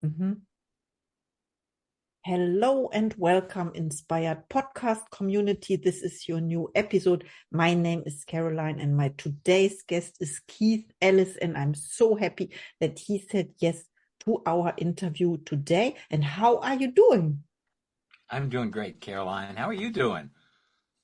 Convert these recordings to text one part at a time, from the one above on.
Mhm. Hello and welcome, Inspired Podcast community. This is your new episode. My name is Caroline and my today's guest is Keith Ellis, and I'm so happy that he said yes to our interview today. And how are you doing? I'm doing great, Caroline. How are you doing?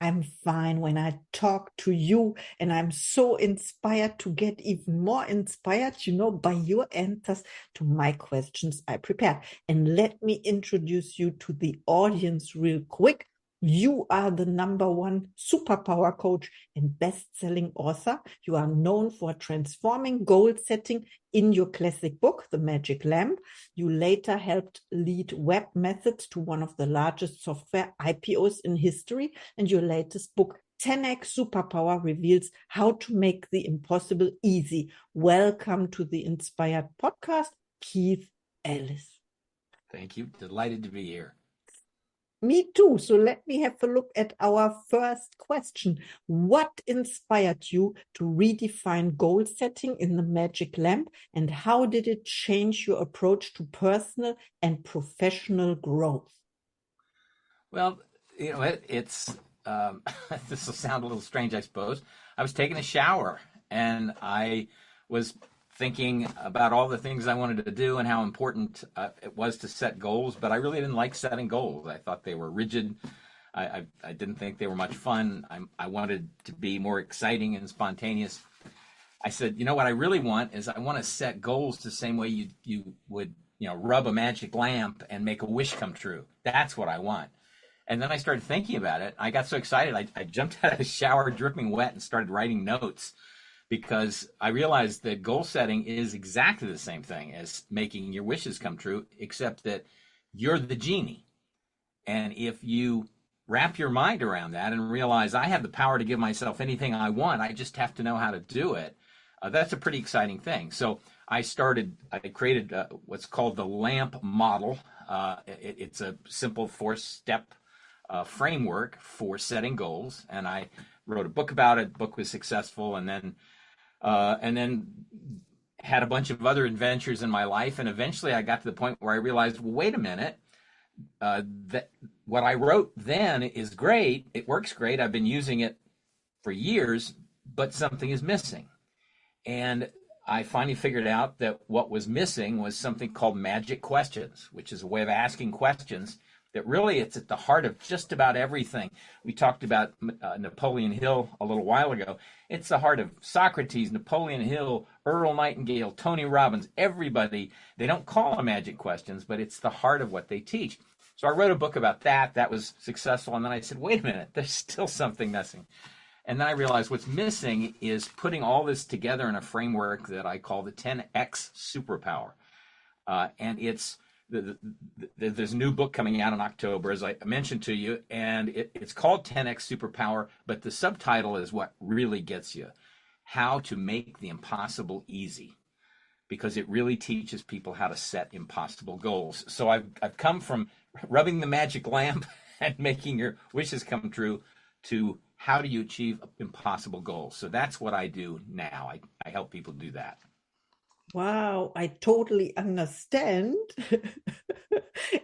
I'm fine when I talk to you, and I'm so inspired to get even more inspired, by your answers to my questions I prepared. And let me introduce you to the audience real quick. You are the #1 superpower coach and best-selling author. You are known for transforming goal setting in your classic book, The Magic Lamp. You later helped lead webMethods to one of the largest software IPOs in history, and your latest book, 10x Superpower, reveals how to make the impossible easy. Welcome to the Inspired Podcast, Keith Ellis. Thank you. Delighted to be here. Me too. So let me have a look at our first question. What inspired you to redefine goal setting in the Magic Lamp, and how did it change your approach to personal and professional growth? Well, it's this will sound a little strange, I suppose. I was taking a shower and I was thinking about all the things I wanted to do and how important it was to set goals, but I really didn't like setting goals. I thought they were rigid. I didn't think they were much fun. I wanted to be more exciting and spontaneous. I said, what I really want is I want to set goals the same way you would, rub a magic lamp and make a wish come true. That's what I want. And then I started thinking about it. I got so excited. I jumped out of the shower dripping wet and started writing notes, because I realized that goal setting is exactly the same thing as making your wishes come true, except that you're the genie. And if you wrap your mind around that and realize I have the power to give myself anything I want, I just have to know how to do it. That's a pretty exciting thing. So I created what's called the LAMP model. It's a simple 4-step framework for setting goals. And I wrote a book about it. The book was successful. And then had a bunch of other adventures in my life. And eventually I got to the point where I realized, well, wait a minute, that what I wrote then is great. It works great. I've been using it for years, but something is missing. And I finally figured out that what was missing was something called magic questions, which is a way of asking questions that really it's at the heart of just about everything. We talked about Napoleon Hill a little while ago. It's the heart of Socrates, Napoleon Hill, Earl Nightingale, Tony Robbins, everybody. They don't call them magic questions, but it's the heart of what they teach. So I wrote a book about that. That was successful. And then I said, wait a minute, there's still something missing. And then I realized what's missing is putting all this together in a framework that I call the 10x superpower. And it's there's a new book coming out in October, as I mentioned to you, and it's called 10x Superpower, but the subtitle is what really gets you: how to make the impossible easy, because it really teaches people how to set impossible goals. So I've come from rubbing the magic lamp and making your wishes come true to how do you achieve impossible goals. So that's what I do now. I help people do that. Wow, I totally understand.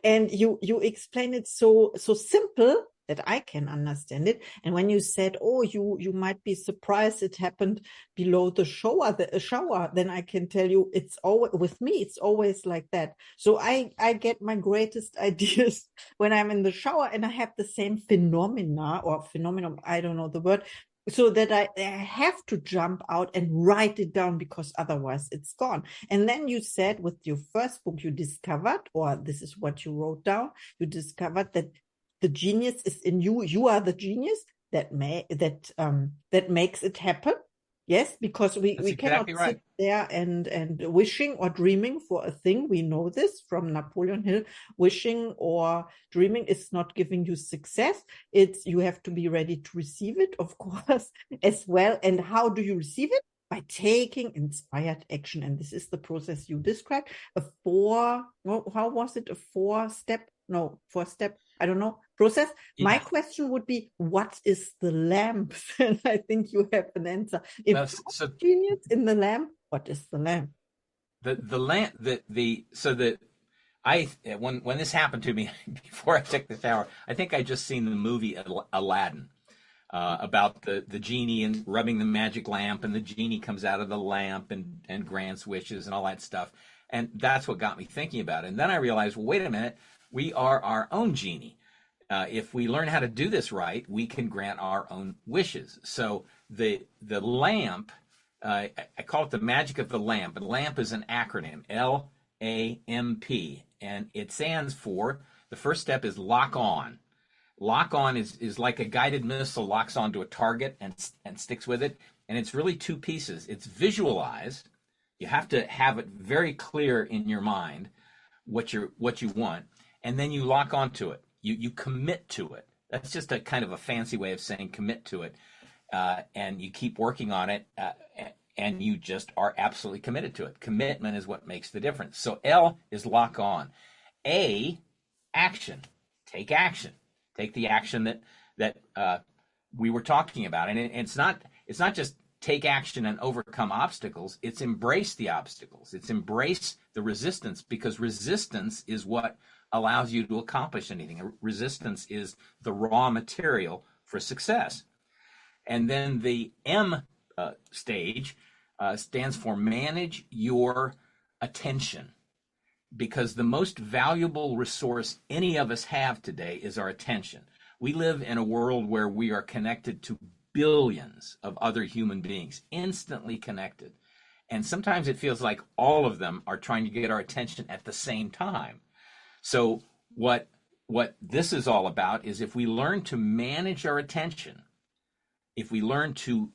And you explain it so simple that I can understand it. And when you said, oh, you might be surprised it happened below the shower, then I can tell you it's always with me, it's always like that. So I get my greatest ideas when I'm in the shower, and I have the same phenomenon, I don't know the word, so that I have to jump out and write it down, because otherwise it's gone. And then you said with your first book, you discovered, or this is what you wrote down, you discovered that the genius is in you. You are the genius that makes it happen. Yes, because we That's cannot exactly right. sit there and wishing or dreaming for a thing. We know this from Napoleon Hill. Wishing or dreaming is not giving you success. You have to be ready to receive it, of course, as well. And how do you receive it? By taking inspired action. And this is the process you described. How was it? A 4-step? No, 4-step. I don't know, process. Yeah. My question would be, what is the lamp? And I think you have an answer. If genius in the lamp, what is the lamp? The lamp, when this happened to me before I took the shower, I think I just seen the movie Aladdin, about the genie and rubbing the magic lamp, and the genie comes out of the lamp and grants wishes and all that stuff. And that's what got me thinking about it. And then I realized, well, wait a minute, we are our own genie. If we learn how to do this right, we can grant our own wishes. So the lamp, I call it the magic of the lamp. And lamp is an acronym, LAMP, and it stands for, the first step is lock on. Lock on is like a guided missile locks onto a target and sticks with it. And it's really two pieces. It's visualized. You have to have it very clear in your mind what you want, and then you lock onto it. You commit to it. That's just a kind of a fancy way of saying commit to it, and you keep working on it, and you just are absolutely committed to it. Commitment is what makes the difference. So L is lock on. A, action. Take action. Take the action that we were talking about, and it's not just take action and overcome obstacles. It's embrace the obstacles. It's embrace the resistance, because resistance is what allows you to accomplish anything. Resistance is the raw material for success. And then the M stage stands for manage your attention, because the most valuable resource any of us have today is our attention. We live in a world where we are connected to billions of other human beings, instantly connected. And sometimes it feels like all of them are trying to get our attention at the same time. So what this is all about is, if we learn to manage our attention, if we learn to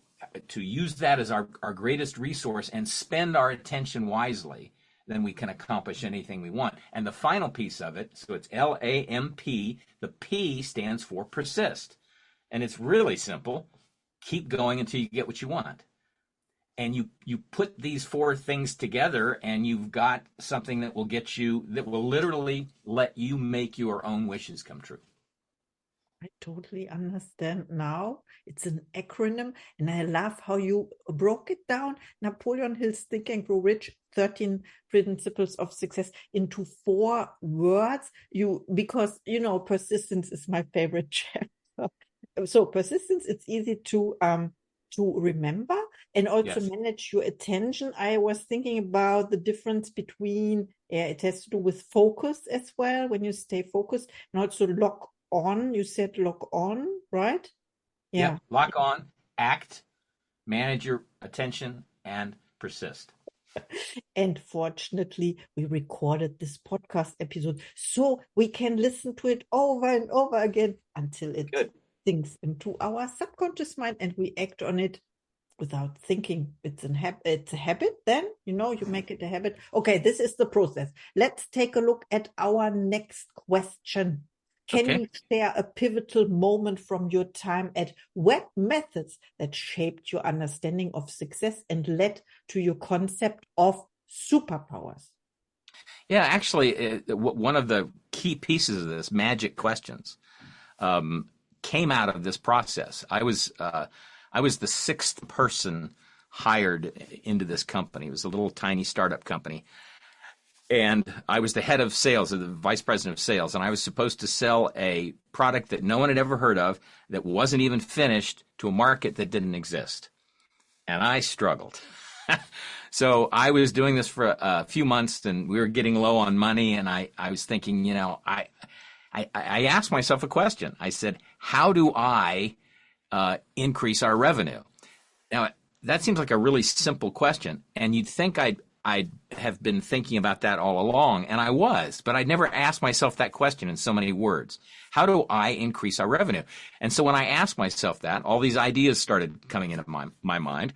use that as our greatest resource and spend our attention wisely, then we can accomplish anything we want. And the final piece of it, so it's LAMP, the P stands for persist. And it's really simple. Keep going until you get what you want. And you put these four things together, and you've got something that will literally let you make your own wishes come true. I totally understand now. It's an acronym, and I love how you broke it down. Napoleon Hill's Think and Grow Rich, 13 Principles of Success, into 4 words. Because persistence is my favorite chapter. So persistence, it's easy to remember, and also manage your attention. I was thinking about the difference between, it has to do with focus as well, when you stay focused, and also lock on. You said lock on, right? Yeah. Lock on, act, manage your attention, and persist. And fortunately, we recorded this podcast episode so we can listen to it over and over again until it sinks into our subconscious mind and we act on it without thinking. It's a habit then, you make it a habit. Okay, this is the process. Let's take a look at our next question. Can you share a pivotal moment from your time at webMethods that shaped your understanding of success and led to your concept of superpowers? Yeah, actually, one of the key pieces of this, magic questions, came out of this process. I was the 6th person hired into this company. It was a little tiny startup company. And I was the head of sales, the vice president of sales, and I was supposed to sell a product that no one had ever heard of, that wasn't even finished, to a market that didn't exist. And I struggled. So I was doing this for a few months, and we were getting low on money, and I was thinking, I asked myself a question. I said, how do I increase our revenue? Now, that seems like a really simple question, and you'd think I'd have been thinking about that all along, and I was, but I'd never asked myself that question in so many words. How do I increase our revenue? And so when I asked myself that, all these ideas started coming into my mind.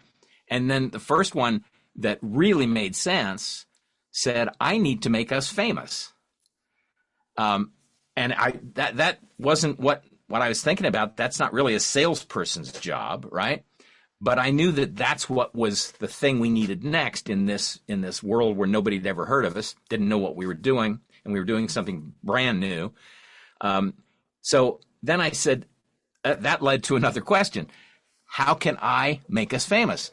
And then the first one that really made sense said, I need to make us famous. And that wasn't what I was thinking about. That's not really a salesperson's job, right? But I knew that that's what was the thing we needed next in this world where nobody had ever heard of us, didn't know what we were doing, and we were doing something brand new. So then I said, that led to another question. How can I make us famous?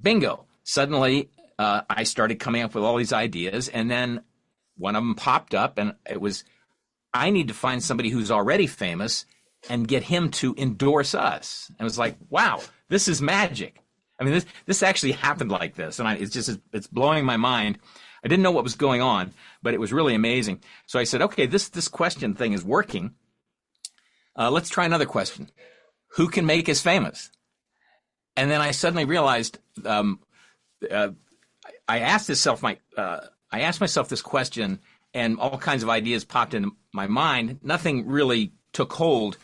Bingo. Suddenly, I started coming up with all these ideas, and then one of them popped up, and it was, I need to find somebody who's already famous and get him to endorse us. And it was like, wow, this is magic. I mean, this actually happened like this, and it's blowing my mind. I didn't know what was going on, but it was really amazing. So I said, okay, this question thing is working. Let's try another question. Who can make us famous? And then I suddenly realized, I asked myself this question, and all kinds of ideas popped into my mind. Nothing really took hold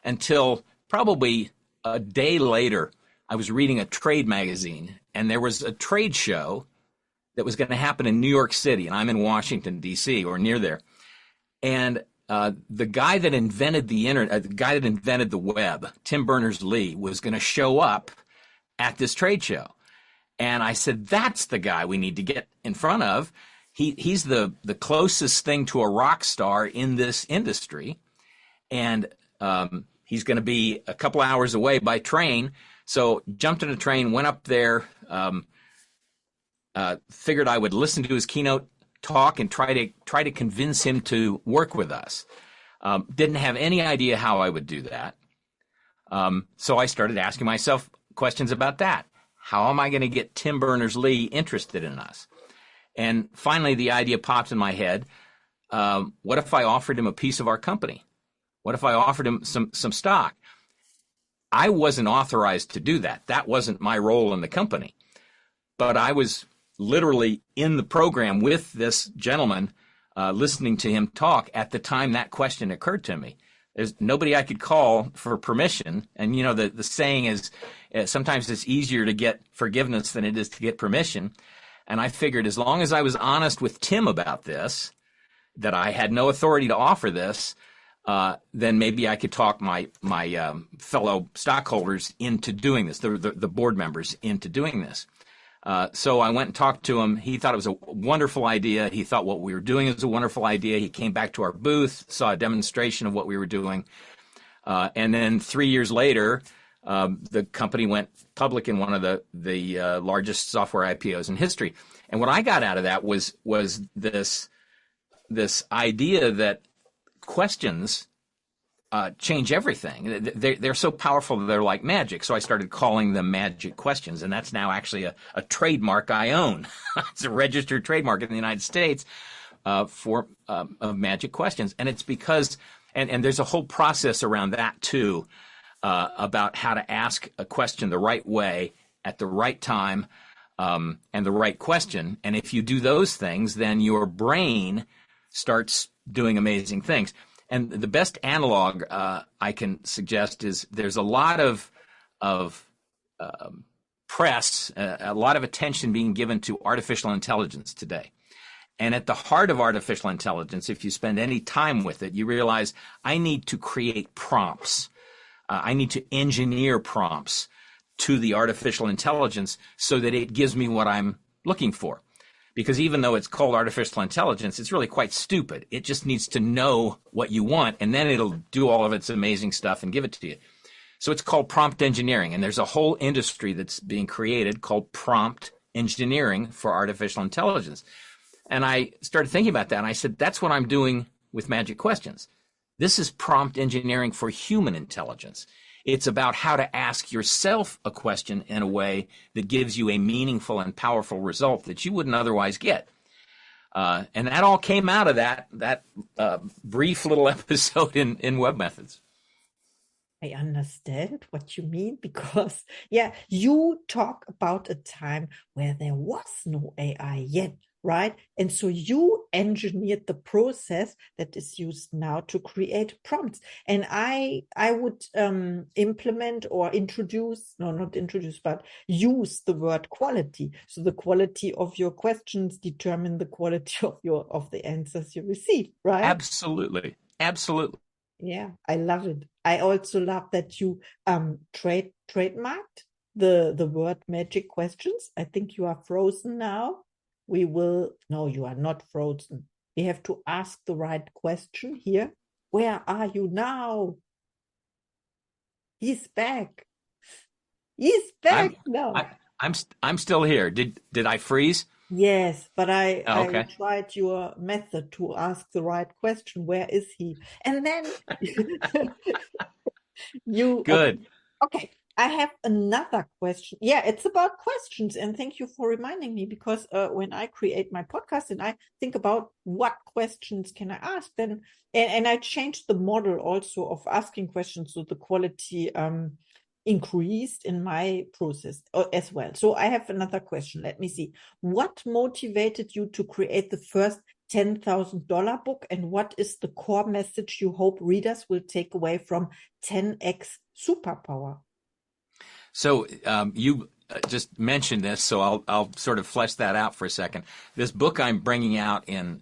until probably a day later. I was reading a trade magazine, and there was a trade show that was going to happen in New York City, and I'm in Washington, D.C., or near there. And the guy that invented the internet, the guy that invented the web, Tim Berners-Lee, was going to show up at this trade show. And I said, that's the guy we need to get in front of. He's the closest thing to a rock star in this industry. And he's going to be a couple hours away by train. So jumped in a train, went up there, figured I would listen to his keynote talk and try to convince him to work with us. Didn't have any idea how I would do that. So I started asking myself questions about that. How am I going to get Tim Berners-Lee interested in us? And finally, the idea popped in my head. What if I offered him a piece of our company? What if I offered him some stock? I wasn't authorized to do that. That wasn't my role in the company. But I was literally in the program with this gentleman, listening to him talk at the time that question occurred to me. There's nobody I could call for permission. And, you know, the saying is sometimes it's easier to get forgiveness than it is to get permission. And I figured as long as I was honest with Tim about this, that I had no authority to offer this, then maybe I could talk my fellow stockholders into doing this, the board members into doing this. So I went and talked to him. He thought it was a wonderful idea. He thought what we were doing was a wonderful idea. He came back to our booth, saw a demonstration of what we were doing. And then 3 years later, the company went public in one of the largest software IPOs in history. And what I got out of that was this idea that questions change everything. They're so powerful that they're like magic. So I started calling them magic questions, and that's now actually a trademark I own. It's a registered trademark in the United States for of magic questions, and it's because and there's a whole process around that too, about how to ask a question the right way at the right time, and the right question. And if you do those things, then your brain starts doing amazing things. And the best analog I can suggest is there's a lot of press, a lot of attention being given to artificial intelligence today. And at the heart of artificial intelligence, if you spend any time with it, you realize I need to create prompts. I need to engineer prompts to the artificial intelligence so that it gives me what I'm looking for. Because even though it's called artificial intelligence, it's really quite stupid. It just needs to know what you want, and then it'll do all of its amazing stuff and give it to you. So it's called prompt engineering, and there's a whole industry that's being created called prompt engineering for artificial intelligence. And I started thinking about that, and I said, that's what I'm doing with Magic Questions. This is prompt engineering for human intelligence. It's about how to ask yourself a question in a way that gives you a meaningful and powerful result that you wouldn't otherwise get. And that all came out of that brief little episode in webMethods. I understand what you mean because, yeah, you talk about a time where there was no AI yet, right? And so you engineered the process that is used now to create prompts. And I would implement or introduce, no, not introduce, but use the word quality. So the quality of your questions determine the quality of the answers you receive, right? Absolutely. Absolutely. Yeah, I love it. I also love that you trademarked the word magic questions. I think you are frozen now. No, you are not frozen. We have to ask the right question here. Where are you now? He's back. He's back now. I'm still here. Did I freeze? Yes, but Oh, I okay. tried your method to ask the right question. Where is he? And then you Good. okay. I have another question. Yeah, it's about questions, and thank you for reminding me because when I create my podcast and I think about what questions can I ask, then and I changed the model also of asking questions, so the quality increased in my process as well. So I have another question. Let me see. What motivated you to create the first $10,000 book, and what is the core message you hope readers will take away from 10x superpower? So you just mentioned this, so I'll sort of flesh that out for a second. This book I'm bringing out in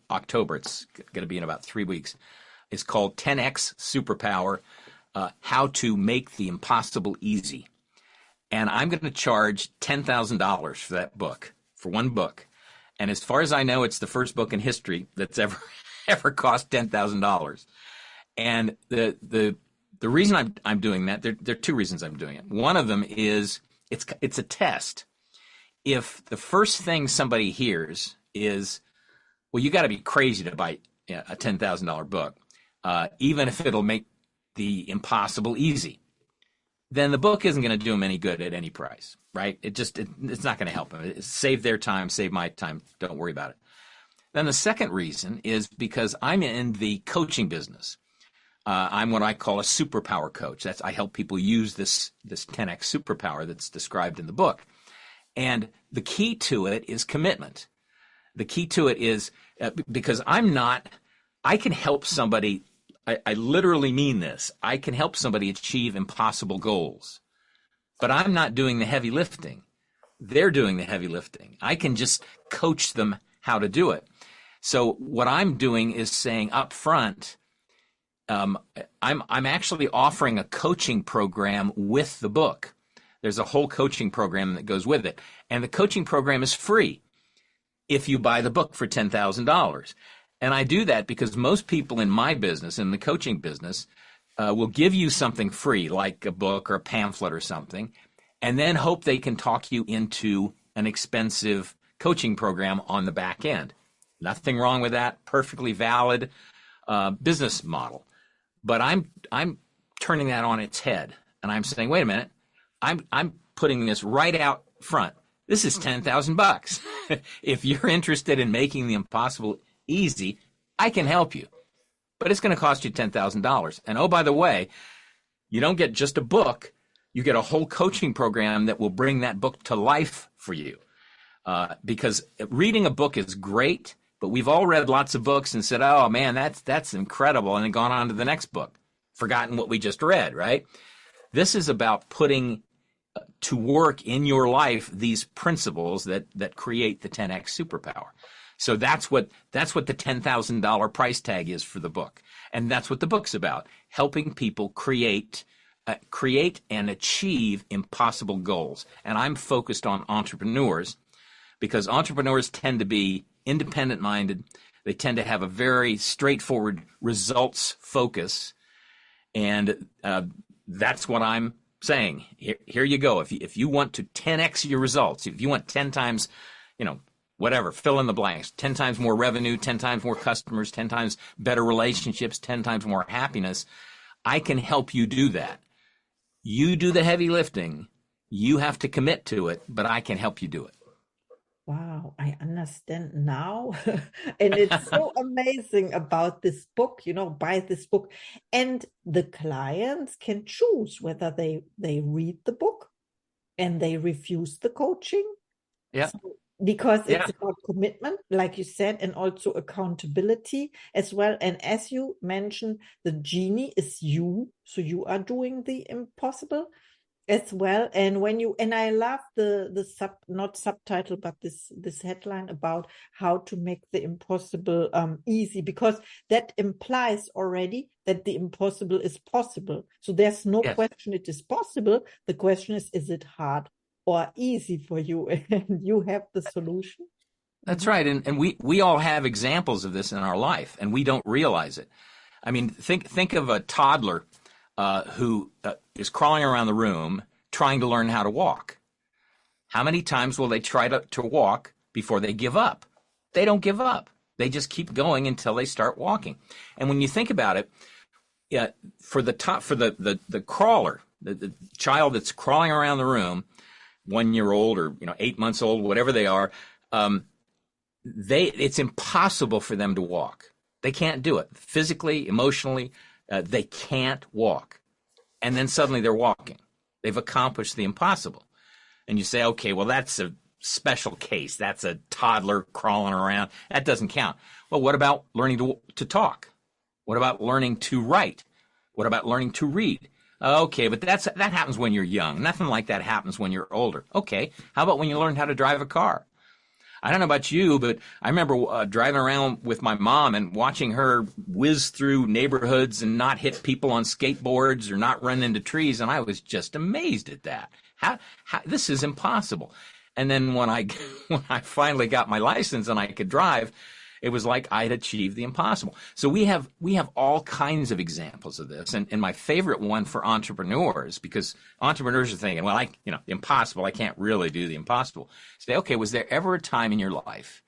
October, it's going to be in about 3 weeks, is called 10x Superpower: How to Make the Impossible Easy. And I'm going to charge $10,000 for that book, for one book. And as far as I know, it's the first book in history that's ever ever cost $10,000. And the reason I'm doing that, there are two reasons I'm doing it. One of them is it's a test. If the first thing somebody hears is, well, you got to be crazy to buy a $10,000 book, even if it'll make the impossible easy, then the book isn't going to do them any good at any price, right? It's not going to help them. Save their time, save my time. Don't worry about it. Then the second reason is because I'm in the coaching business. I'm what I call a superpower coach. I help people use this 10x superpower that's described in the book. And the key to it is commitment. The key to it is because I can help somebody. I literally mean this. I can help somebody achieve impossible goals, but I'm not doing the heavy lifting. They're doing the heavy lifting. I can just coach them how to do it. So what I'm doing is saying up front, I'm actually offering a coaching program with the book. There's a whole coaching program that goes with it. And the coaching program is free if you buy the book for $10,000. And I do that because most people in my business, in the coaching business, will give you something free, like a book or a pamphlet or something, and then hope they can talk you into an expensive coaching program on the back end. Nothing wrong with that. Perfectly valid business model. But I'm turning that on its head, and I'm saying, wait a minute, I'm putting this right out front. This is $10,000. If you're interested in making the impossible easy, I can help you, but it's going to cost you $10,000. And oh, by the way, you don't get just a book; you get a whole coaching program that will bring that book to life for you. Because reading a book is great, but we've all read lots of books and said, "Oh man, that's incredible," and then gone on to the next book, forgotten what we just read. Right? This is about putting to work in your life these principles that create the 10x superpower. So that's what the $10,000 price tag is for the book, and that's what the book's about: helping people create and achieve impossible goals. And I'm focused on entrepreneurs because entrepreneurs tend to be independent-minded. They tend to have a very straightforward results focus, and that's what I'm saying. Here you go. If you want to 10x your results, if you want 10 times, whatever, fill in the blanks, 10 times more revenue, 10 times more customers, 10 times better relationships, 10 times more happiness, I can help you do that. You do the heavy lifting. You have to commit to it, but I can help you do it. Wow, I understand now. And it's so amazing about this book, buy this book. And the clients can choose whether they read the book and they refuse the coaching. Yeah. So, because Yeah. it's about commitment, like you said, and also accountability as well. And as you mentioned, the genie is you. So you are doing the impossible as well. And I love the not subtitle, but this headline about how to make the impossible easy, because that implies already that the impossible is possible. So there's no Yes. question it is possible. The question is it hard or easy for you? And you have the solution. That's right. And we all have examples of this in our life, and we don't realize it. I mean, think of a toddler who is crawling around the room trying to learn how to walk. How many times will they try to walk before they give up. They don't give up. They just keep going until they start walking. And when you think about it, yeah, for the crawler, the child that's crawling around the room, 1 year old or 8 months old, whatever they are, it's impossible for them to walk. They can't do it physically, emotionally. They can't walk, and then suddenly they're walking. They've accomplished the impossible, and you say, okay, well that's a special case. That's a toddler crawling around. That doesn't count. Well, what about learning to talk? What about learning to write? What about learning to read? Okay, but that happens when you're young. Nothing like that happens when you're older. Okay, how about when you learn how to drive a car? I don't know about you, but I remember driving around with my mom and watching her whiz through neighborhoods and not hit people on skateboards or not run into trees, and I was just amazed at that. How this is impossible. And then when I finally got my license and I could drive, it was like I'd achieved the impossible. So we have all kinds of examples of this. And my favorite one for entrepreneurs, because entrepreneurs are thinking, well, impossible, I can't really do the impossible. Say, okay, was there ever a time in your life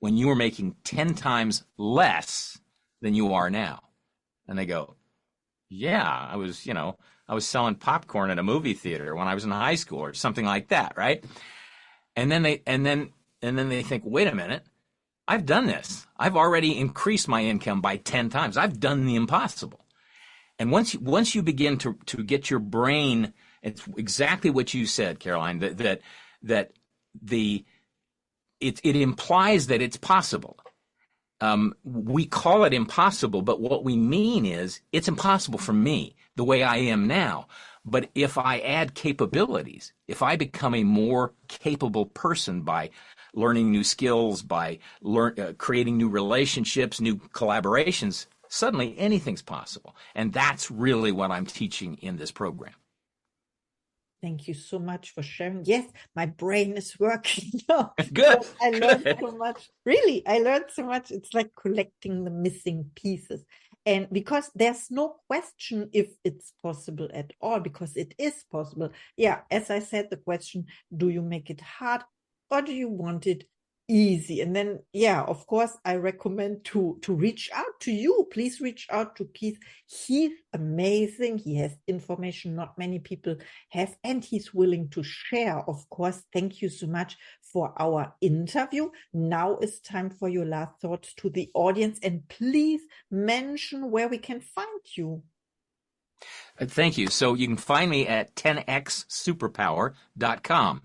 when you were making 10 times less than you are now? And they go, yeah, I was selling popcorn at a movie theater when I was in high school or something like that, right? And then they think, wait a minute. I've done this. I've already increased my income by 10 times. I've done the impossible. And once you begin to get your brain, it's exactly what you said, Caroline, that it implies that it's possible. We call it impossible, but what we mean is it's impossible for me the way I am now. But if I add capabilities, if I become a more capable person by learning new skills, by creating new relationships, new collaborations, suddenly anything's possible. And that's really what I'm teaching in this program. Thank you so much for sharing. Yes, my brain is working now. Good. I learned so much. Really, I learned so much. It's like collecting the missing pieces. And because there's no question if it's possible at all, because it is possible. Yeah, as I said, the question, do you make it hard or do you want it easy? And then, yeah, of course, I recommend to reach out to you. Please reach out to Keith. He's amazing. He has information not many people have, and he's willing to share, of course. Thank you so much for our interview. Now it's time for your last thoughts to the audience, and please mention where we can find you. Thank you. So you can find me at 10xsuperpower.com.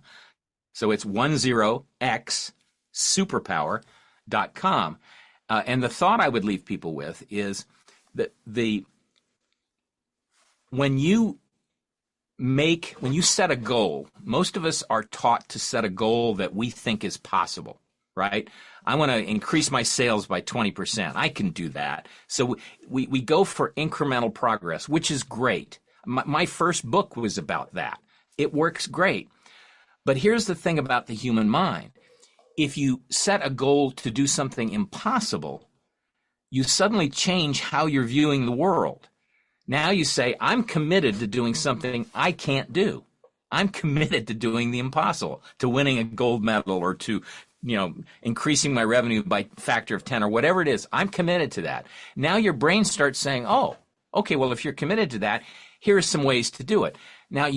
So it's 10xsuperpower.com. And the thought I would leave people with is that when you set a goal, most of us are taught to set a goal that we think is possible, right? I want to increase my sales by 20%. I can do that. So we go for incremental progress, which is great. My first book was about that. It works great. But here's the thing about the human mind. If you set a goal to do something impossible, you suddenly change how you're viewing the world. Now you say, I'm committed to doing something I can't do. I'm committed to doing the impossible, to winning a gold medal or to, increasing my revenue by a factor of 10 or whatever it is. I'm committed to that. Now your brain starts saying, oh, okay, well, if you're committed to that, here are some ways to do it. Now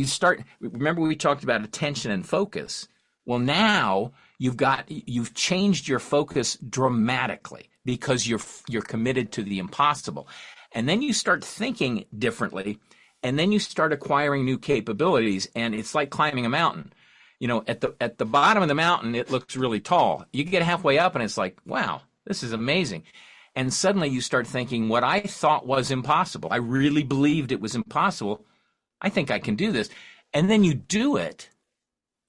remember we talked about attention and focus. Well, now you've changed your focus dramatically because you're committed to the impossible. And then you start thinking differently, and then you start acquiring new capabilities, and it's like climbing a mountain. At the bottom of the mountain, it looks really tall. You get halfway up and it's like, wow, this is amazing. And suddenly you start thinking, what I thought was impossible, I really believed it was impossible, I think I can do this. And then you do it.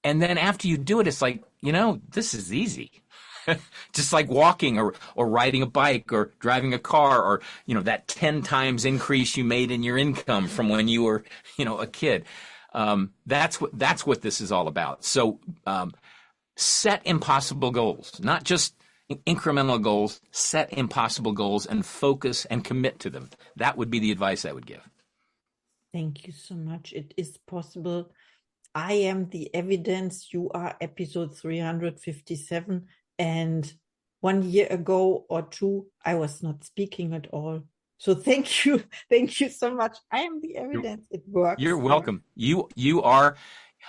And then after you do it, it's like, this is easy. Just like walking or riding a bike or driving a car or, that 10 times increase you made in your income from when you were, a kid. That's what this is all about. So set impossible goals, not just incremental goals. Set impossible goals and focus and commit to them. That would be the advice I would give. Thank you so much. It is possible. I am the evidence. You are episode 357. And 1 year ago or two, I was not speaking at all. So thank you. Thank you so much. I am the evidence. It You're works. welcome. You are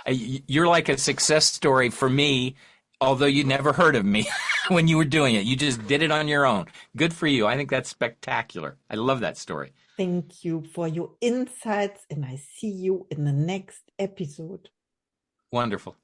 you're like a success story for me, although you never heard of me when you were doing it. You just did it on your own. Good for you. I think that's spectacular. I love that story. Thank you for your insights, and I see you in the next episode. Wonderful.